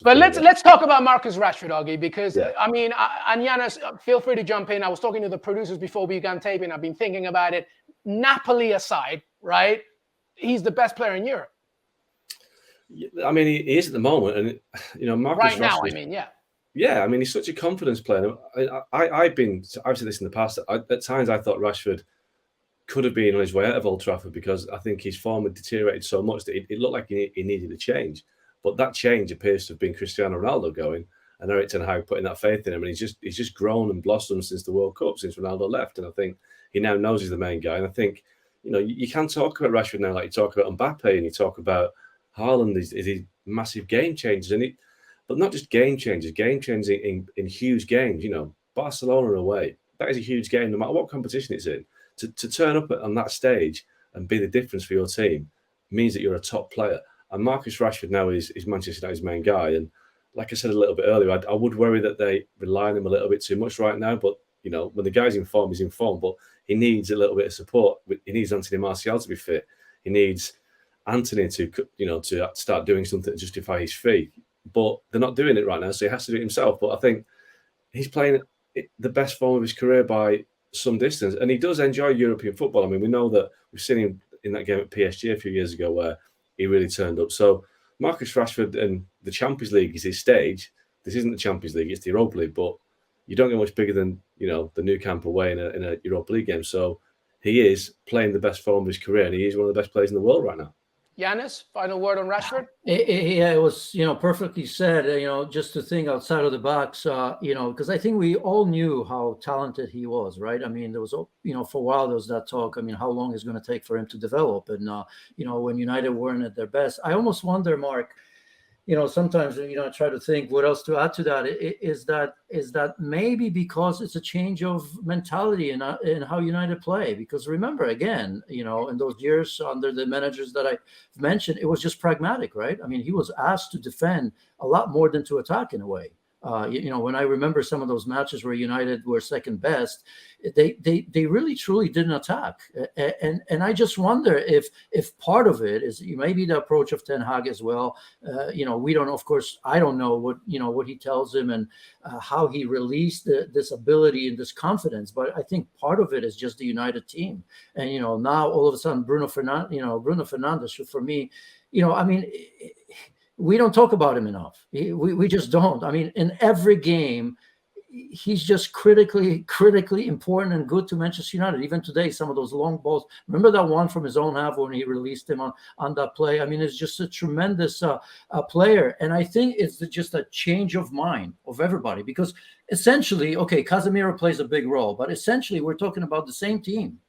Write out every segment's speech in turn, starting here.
But let's talk about Marcus Rashford, Augie, because Yeah. I mean, and Janusz, feel free to jump in. I was talking to the producers before we began taping. I've been thinking about it. Napoli aside, right? He's the best player in Europe. I mean, he is at the moment, and Marcus right now. Rashford, I mean, yeah. Yeah, I mean, he's such a confidence player. I've said this in the past. At times, I thought Rashford could have been on his way out of Old Trafford because I think his form had deteriorated so much that it looked like he needed a change. But that change appears to have been Cristiano Ronaldo going, and Erik ten Hag putting that faith in him, and he's just grown and blossomed since the World Cup, since Ronaldo left. And I think he now knows he's the main guy. And I think you can talk about Rashford now like you talk about Mbappe and you talk about Haaland. Is he massive game changers? But not just game changers in huge games. Barcelona away, that is a huge game, no matter what competition it's in. To turn up on that stage and be the difference for your team means that you're a top player. And Marcus Rashford now is Manchester United's main guy. And like I said a little bit earlier, I would worry that they rely on him a little bit too much right now. But, when the guy's in form, he's in form. But he needs a little bit of support. He needs Anthony Martial to be fit. He needs Anthony to start doing something to justify his fee. But they're not doing it right now, so he has to do it himself. But I think he's playing the best form of his career by some distance, and he does enjoy European football. I mean, we know that we've seen him in that game at PSG a few years ago where he really turned up. So Marcus Rashford and the Champions League is his stage. This isn't the Champions League, it's the Europa League, but you don't get much bigger than the Nou Camp away in a Europa League game. So he is playing the best form of his career, and he is one of the best players in the world right now. Janusz, final word on Rashford? Yeah, it was, perfectly said, just to think outside of the box, because I think we all knew how talented he was, right? I mean, there was, for a while, there was that talk. I mean, how long is it going to take for him to develop? And, when United weren't at their best, I almost wonder, Mark, sometimes, I try to think what else to add to that is that maybe because it's a change of mentality in how United play. Because remember, again, in those years under the managers that I mentioned, it was just pragmatic, right? I mean, he was asked to defend a lot more than to attack in a way. When I remember some of those matches where United were second best, they really truly didn't attack, and I just wonder if part of it is maybe the approach of Ten Hag as well. We don't, of course, I don't know what he tells him and how he released this ability and this confidence, but I think part of it is just the United team, and now all of a sudden Bruno Fernandes, who for me, I mean. We don't talk about him enough. We just don't. I mean, in every game, he's just critically important and good to Manchester United. Even today, some of those long balls. Remember that one from his own half when he released him on that play? I mean, it's just a tremendous player. And I think it's just a change of mind of everybody. Because essentially, okay, Casemiro plays a big role. But essentially, we're talking about the same team.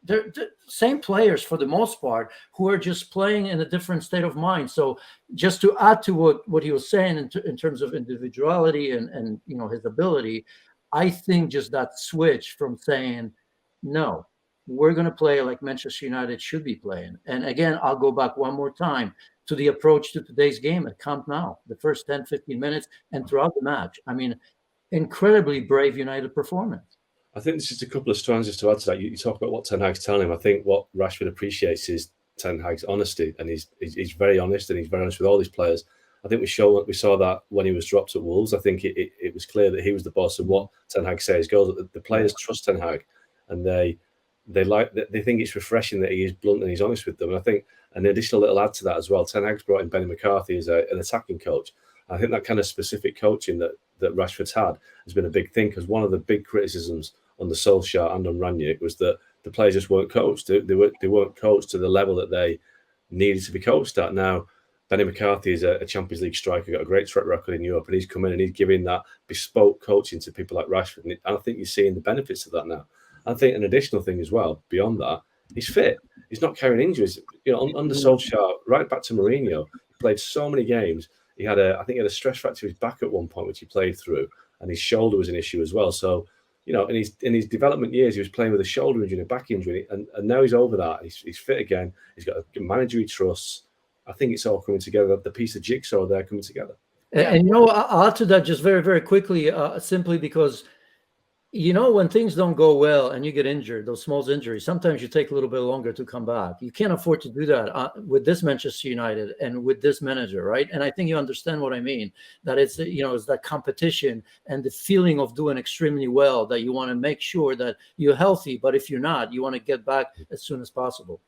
They're the same players for the most part who are just playing in a different state of mind. So just to add to what he was saying in terms of individuality and his ability, I think just that switch from saying, no, we're going to play like Manchester United should be playing. And again, I'll go back one more time to the approach to today's game at Camp Nou, the first 10, 15 minutes and throughout the match. I mean, incredibly brave United performance. I think there's just a couple of strands just to add to that. You talk about what Ten Hag's telling him. I think what Rashford appreciates is Ten Hag's honesty, and he's very honest, and he's very honest with all his players. I think we saw that when he was dropped at Wolves. I think it was clear that he was the boss, and what Ten Hag says goes. The players trust Ten Hag, and they think it's refreshing that he is blunt and he's honest with them. And I think an additional little add to that as well. Ten Hag's brought in Benny McCarthy as an attacking coach. I think that kind of specific coaching that Rashford's had has been a big thing, because one of the big criticisms on the Solskjaer and on Rangnick was that the players just weren't coached. They weren't coached to the level that they needed to be coached at. Now, Benny McCarthy is a Champions League striker, got a great track record in Europe, and he's come in and he's giving that bespoke coaching to people like Rashford. And I think you're seeing the benefits of that now. I think an additional thing as well, beyond that, he's fit. He's not carrying injuries. Under Solskjaer, right back to Mourinho, he played so many games. I think he had a stress fracture to his back at one point, which he played through, and his shoulder was an issue as well. So, in his development years, he was playing with a shoulder injury and a back injury, and now he's over that. He's fit again. He's got a manager he trusts. I think it's all coming together. The piece of jigsaw there coming together. And I'll add to that just very, very quickly, simply because You know, when things don't go well and you get injured, those small injuries, sometimes you take a little bit longer to come back. You can't afford to do that with this Manchester United and with this manager, right? And I think you understand what I mean, that it's, you know, it's that competition and the feeling of doing extremely well that you want to make sure that you're healthy. But if you're not, you want to get back as soon as possible.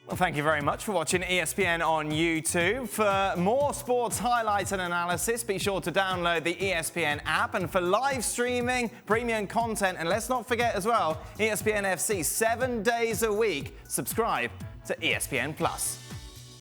Well, thank you very much for watching ESPN on YouTube. For more sports highlights and analysis, be sure to download the ESPN app. And for live streaming, premium content, and let's not forget as well, ESPN FC 7 days a week. Subscribe to ESPN Plus.